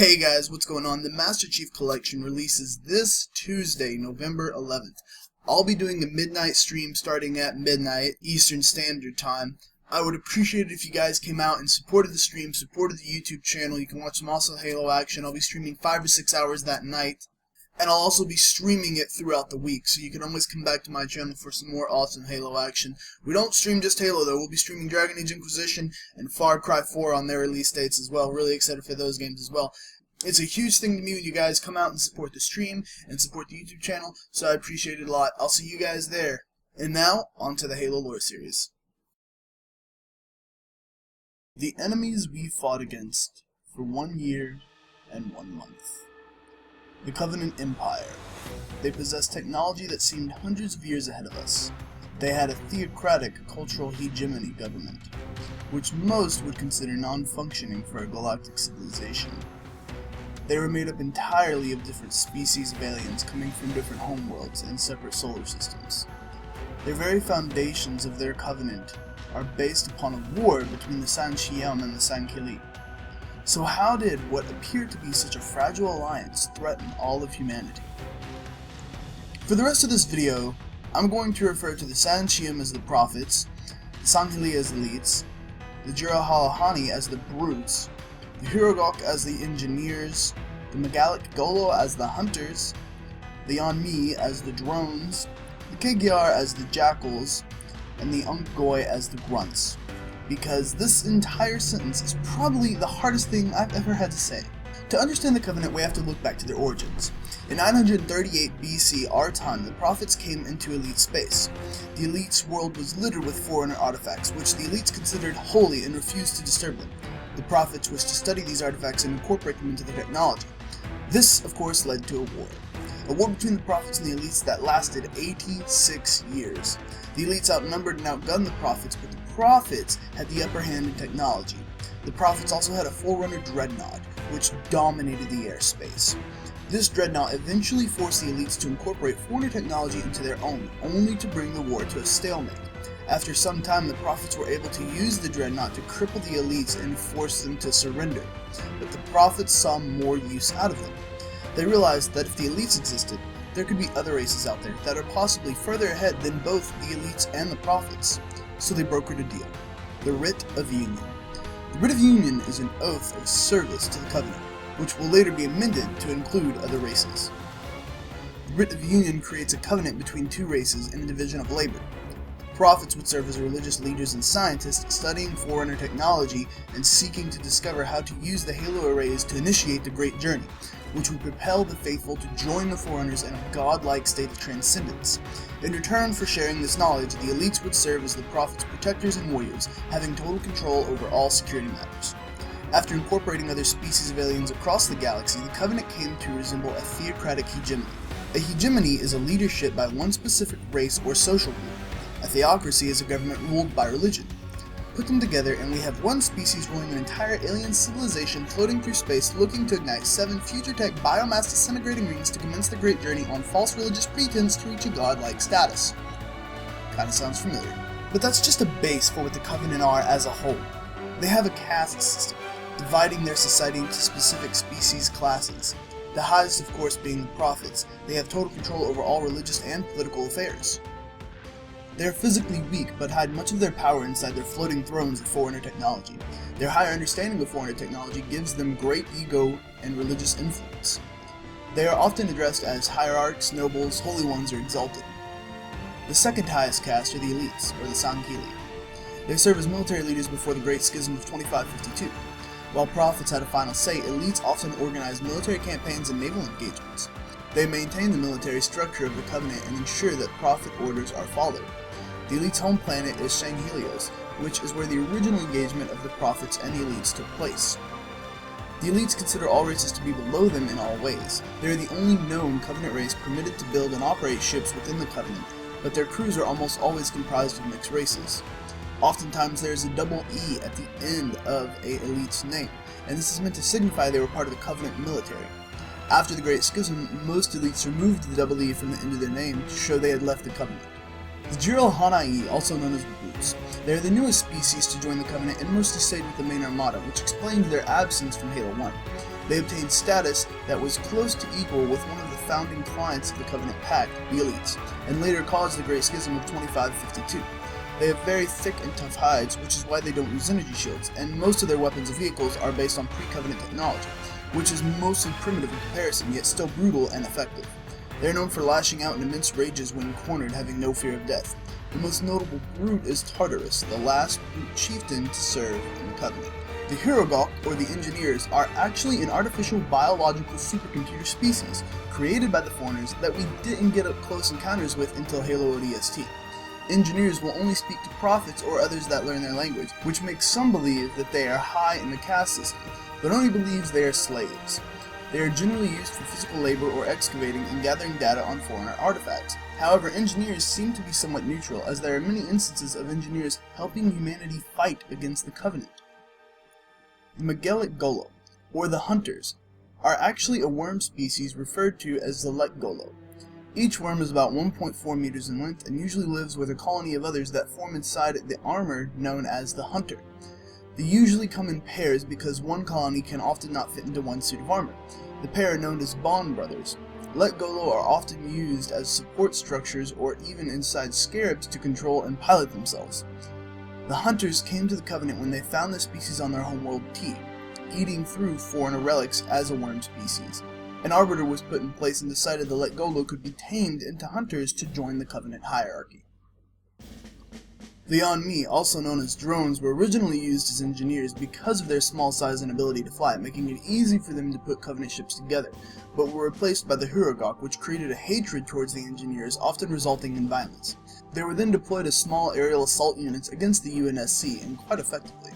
Hey guys, what's going on? The Master Chief Collection releases this Tuesday, November 11th. I'll be doing a midnight stream starting at midnight Eastern Standard Time. I would appreciate it if you guys came out and supported the stream, supported the YouTube channel. You can watch some awesome Halo action. I'll be streaming 5 or 6 hours that night. And I'll also be streaming it throughout the week, so you can always come back to my channel for some more awesome Halo action. We don't stream just Halo though, we'll be streaming Dragon Age Inquisition and Far Cry 4 on their release dates as well. Really excited for those games as well. It's a huge thing to me when you guys come out and support the stream and support the YouTube channel, so I appreciate it a lot. I'll see you guys there. And now, on to the Halo lore series. The enemies we fought against for 1 year and 1 month. The Covenant Empire. They possessed technology that seemed hundreds of years ahead of us. They had a theocratic cultural hegemony government, which most would consider non-functioning for a galactic civilization. They were made up entirely of different species of aliens coming from different homeworlds and separate solar systems. The very foundations of their covenant are based upon a war between the San'Shyam and the San'Kelee. So how did what appeared to be such a fragile alliance threaten all of humanity? For the rest of this video, I'm going to refer to the San'Shyam as the Prophets, the San'Kelee as the Elites, the Jiralhanahi as the Brutes, the Hurugok as the Engineers, the Megalik Golo as the Hunters, the Yanmi as the Drones, the Kegyar as the Jackals, and the Unkgoi as the Grunts. Because this entire sentence is probably the hardest thing I've ever had to say. To understand the Covenant, we have to look back to their origins. In 938 BC, our time, the Prophets came into Elite space. The Elite's world was littered with Forerunner artifacts, which the Elites considered holy and refused to disturb them. The Prophets wished to study these artifacts and incorporate them into their technology. This, of course, led to a war. A war between the Prophets and the Elites that lasted 86 years. The Elites outnumbered and outgunned the Prophets, but the Prophets had the upper hand in technology. The Prophets also had a Forerunner Dreadnought, which dominated the airspace. This Dreadnought eventually forced the Elites to incorporate Forerunner technology into their own, only to bring the war to a stalemate. After some time, the Prophets were able to use the Dreadnought to cripple the Elites and force them to surrender, but the Prophets saw more use out of them. They realized that if the Elites existed, there could be other races out there that are possibly further ahead than both the Elites and the Prophets, so they brokered a deal. The Writ of Union. The Writ of Union is an oath of service to the Covenant, which will later be amended to include other races. The Writ of Union creates a covenant between two races in the division of labor. Prophets would serve as religious leaders and scientists studying Forerunner technology and seeking to discover how to use the Halo arrays to initiate the Great Journey, which would propel the faithful to join the Forerunners in a godlike state of transcendence. In return for sharing this knowledge, the Elites would serve as the Prophets' protectors and warriors, having total control over all security matters. After incorporating other species of aliens across the galaxy, the Covenant came to resemble a theocratic hegemony. A hegemony is a leadership by one specific race or social group. A theocracy is a government ruled by religion. Put them together and we have one species ruling an entire alien civilization floating through space looking to ignite 7 future tech biomass disintegrating rings to commence the Great Journey on false religious pretense to reach a godlike status. Kinda sounds familiar. But that's just a base for what the Covenant are as a whole. They have a caste system, dividing their society into specific species classes. The highest, of course, being the Prophets. They have total control over all religious and political affairs. They are physically weak, but hide much of their power inside their floating thrones of Forerunner technology. Their higher understanding of Forerunner technology gives them great ego and religious influence. They are often addressed as hierarchs, nobles, holy ones, or exalted. The second highest caste are the Elites, or the San'Kelee. They serve as military leaders before the Great Schism of 2552. While Prophets had a final say, Elites often organize military campaigns and naval engagements. They maintain the military structure of the Covenant and ensure that Prophet orders are followed. The Elites' home planet is Shang Helios, which is where the original engagement of the Prophets and the Elites took place. The Elites consider all races to be below them in all ways. They are the only known Covenant race permitted to build and operate ships within the Covenant, but their crews are almost always comprised of mixed races. Oftentimes there is a double E at the end of a Elite's name, and this is meant to signify they were part of the Covenant military. After the Great Schism, most Elites removed the double E from the end of their name to show they had left the Covenant. The Jiralhanahi, also known as the Brutes. They are the newest species to join the Covenant and mostly stayed with the main armada, which explains their absence from Halo 1. They obtained status that was close to equal with one of the founding clients of the Covenant Pact, the Elites, and later caused the Great Schism of 2552. They have very thick and tough hides, which is why they don't use energy shields, and most of their weapons and vehicles are based on pre-Covenant technology, which is mostly primitive in comparison, yet still brutal and effective. They are known for lashing out in immense rages when cornered, having no fear of death. The most notable brute is Tartarus, the last brute chieftain to serve in the Covenant. The Hurugok, or the Engineers, are actually an artificial biological supercomputer species, created by the Foreigners that we didn't get up close encounters with until Halo ODST. Engineers will only speak to prophets or others that learn their language, which makes some believe that they are high in the caste system, but only believes they are slaves. They are generally used for physical labor or excavating and gathering data on Foreigner artifacts. However, Engineers seem to be somewhat neutral, as there are many instances of Engineers helping humanity fight against the Covenant. The Magelic Golo, or the Hunters, are actually a worm species referred to as the Lek Golo. Each worm is about 1.4 meters in length and usually lives with a colony of others that form inside the armor known as the Hunter. They usually come in pairs because one colony can often not fit into one suit of armor. The pair are known as Bond Brothers. Lek Golo are often used as support structures or even inside scarabs to control and pilot themselves. The Hunters came to the Covenant when they found the species on their homeworld T, eating through Foreigner relics as a worm species. An arbiter was put in place and decided the Lek Golo could be tamed into hunters to join the Covenant hierarchy. The Yanmi, also known as drones, were originally used as engineers because of their small size and ability to fly, making it easy for them to put Covenant ships together, but were replaced by the Hurugok, which created a hatred towards the engineers, often resulting in violence. They were then deployed as small aerial assault units against the UNSC, and quite effectively.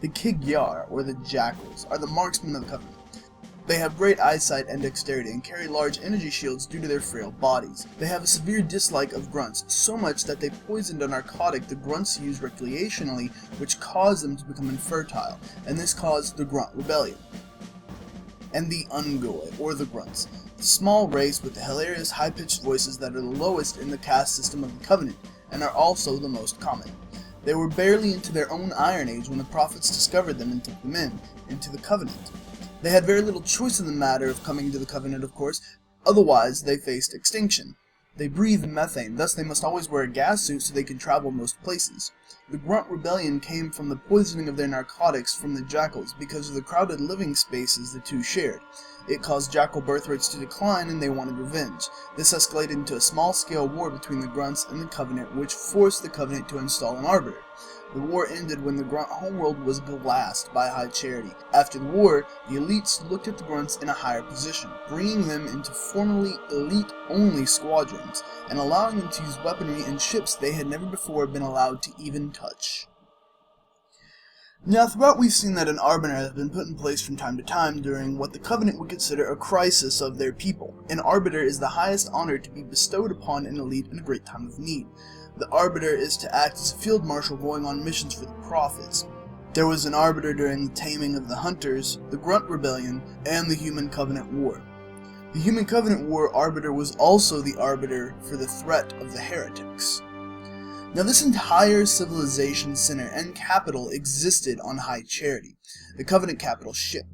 The Kig-Yar, or the Jackals, are the marksmen of the Covenant. They have great eyesight and dexterity and carry large energy shields due to their frail bodies. They have a severe dislike of grunts, so much that they poisoned a narcotic the grunts use recreationally, which caused them to become infertile, and this caused the Grunt Rebellion. And the Ungoi, or the Grunts, the small race with the hilarious high-pitched voices that are the lowest in the caste system of the Covenant, and are also the most common. They were barely into their own Iron Age when the prophets discovered them and took them into the Covenant. They had very little choice in the matter of coming to the Covenant, of course, otherwise they faced extinction. They breathe methane, thus they must always wear a gas suit so they can travel most places. The Grunt Rebellion came from the poisoning of their narcotics from the Jackals because of the crowded living spaces the two shared. It caused Jackal birth rates to decline and they wanted revenge. This escalated into a small-scale war between the Grunts and the Covenant, which forced the Covenant to install an arbiter. The war ended when the Grunt homeworld was glassed by High Charity. After the war, the Elites looked at the Grunts in a higher position, bringing them into formerly Elite-only squadrons, and allowing them to use weaponry and ships they had never before been allowed to even touch. Now, throughout we've seen that an Arbiter has been put in place from time to time during what the Covenant would consider a crisis of their people. An Arbiter is the highest honor to be bestowed upon an Elite in a great time of need. The Arbiter is to act as a field marshal going on missions for the Prophets. There was an Arbiter during the taming of the Hunters, the Grunt Rebellion, and the Human Covenant War. The Human Covenant War Arbiter was also the Arbiter for the threat of the Heretics. Now, this entire civilization center and capital existed on High Charity, the Covenant capital ship.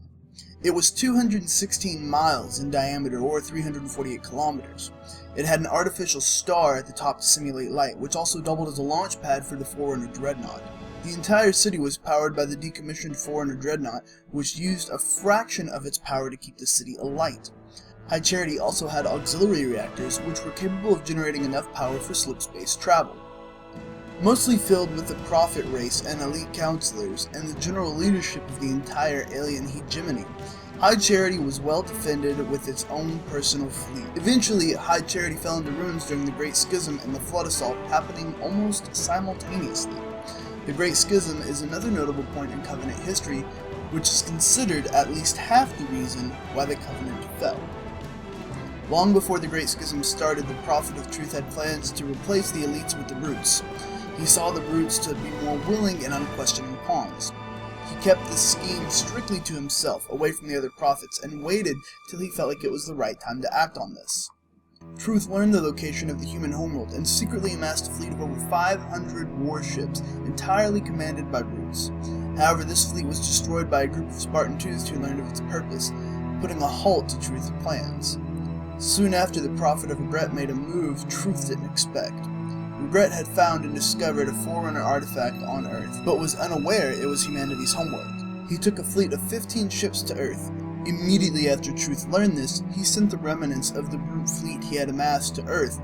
It was 216 miles in diameter, or 348 kilometers. It had an artificial star at the top to simulate light, which also doubled as a launch pad for the Forerunner Dreadnought. The entire city was powered by the decommissioned Forerunner Dreadnought, which used a fraction of its power to keep the city alight. High Charity also had auxiliary reactors, which were capable of generating enough power for slip-space travel. Mostly filled with the Prophet race and elite counselors, and the general leadership of the entire alien hegemony, High Charity was well defended with its own personal fleet. Eventually, High Charity fell into ruins during the Great Schism and the Flood Assault happening almost simultaneously. The Great Schism is another notable point in Covenant history, which is considered at least half the reason why the Covenant fell. Long before the Great Schism started, the Prophet of Truth had plans to replace the Elites with the Brutes. He saw the Brutes to be more willing and unquestioning pawns. He kept this scheme strictly to himself, away from the other prophets, and waited till he felt like it was the right time to act on this. Truth learned the location of the human homeworld and secretly amassed a fleet of over 500 warships entirely commanded by Brutes. However, this fleet was destroyed by a group of Spartan 2s who learned of its purpose, putting a halt to Truth's plans. Soon after, the Prophet of Regret made a move Truth didn't expect. Regret had found and discovered a Forerunner artifact on Earth, but was unaware it was humanity's homeworld. He took a fleet of 15 ships to Earth. Immediately after Truth learned this, he sent the remnants of the brute fleet he had amassed to Earth,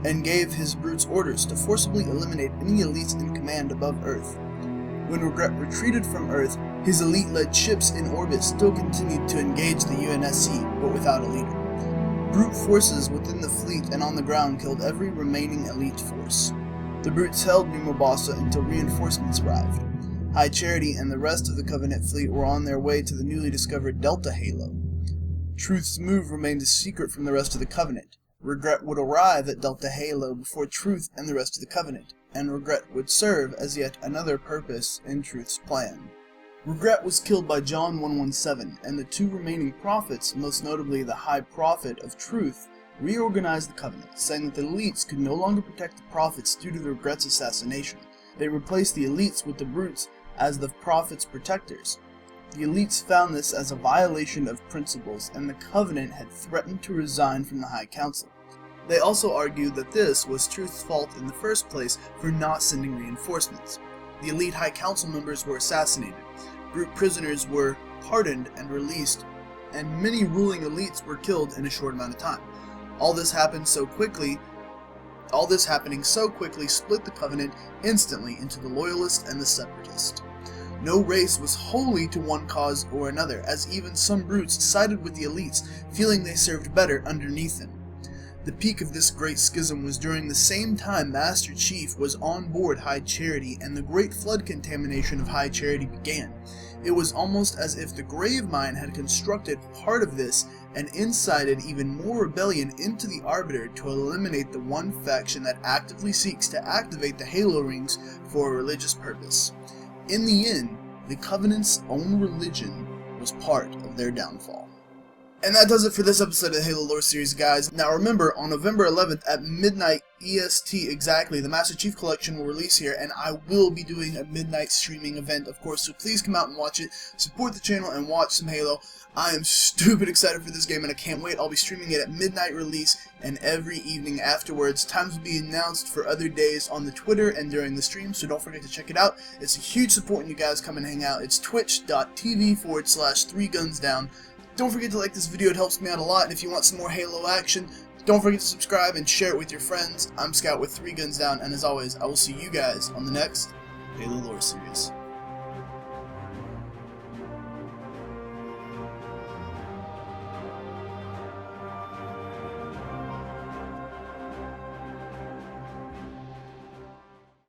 and gave his brutes orders to forcibly eliminate any elites in command above Earth. When Regret retreated from Earth, his elite-led ships in orbit still continued to engage the UNSC, but without a leader. Brute forces within the fleet and on the ground killed every remaining elite force. The brutes held New Mombasa until reinforcements arrived. High Charity and the rest of the Covenant fleet were on their way to the newly discovered Delta Halo. Truth's move remained a secret from the rest of the Covenant. Regret would arrive at Delta Halo before Truth and the rest of the Covenant, and Regret would serve as yet another purpose in Truth's plan. Regret was killed by John 117, and the two remaining prophets, most notably the High Prophet of Truth, reorganized the Covenant, saying that the elites could no longer protect the prophets due to Regret's assassination. They replaced the elites with the brutes as the prophets' protectors. The elites found this as a violation of principles, and the Covenant had threatened to resign from the High Council. They also argued that this was Truth's fault in the first place for not sending reinforcements. The elite High Council members were assassinated, brute prisoners were pardoned and released, and many ruling elites were killed in a short amount of time. All this happening so quickly split the Covenant instantly into the Loyalist and the Separatist. No race was wholly to one cause or another, as even some brutes sided with the elites, feeling they served better underneath them. The peak of this great schism was during the same time Master Chief was on board High Charity and the Great Flood contamination of High Charity began. It was almost as if the Gravemind had constructed part of this and incited even more rebellion into the Arbiter to eliminate the one faction that actively seeks to activate the Halo Rings for a religious purpose. In the end, the Covenant's own religion was part of their downfall. And that does it for this episode of the Halo Lore series, guys. Now remember, on November 11th at midnight EST exactly, the Master Chief Collection will release here, and I will be doing a midnight streaming event, of course, so please come out and watch it, support the channel, and watch some Halo. I am stupid excited for this game, and I can't wait. I'll be streaming it at midnight release, and every evening afterwards. Times will be announced for other days on the Twitter and during the stream, so don't forget to check it out. It's a huge support when you guys come and hang out. It's twitch.tv/3gunsdown. Don't forget to like this video, it helps me out a lot, and if you want some more Halo action, don't forget to subscribe and share it with your friends. I'm Scout with 3 Guns Down, and as always, I will see you guys on the next Halo Lore series.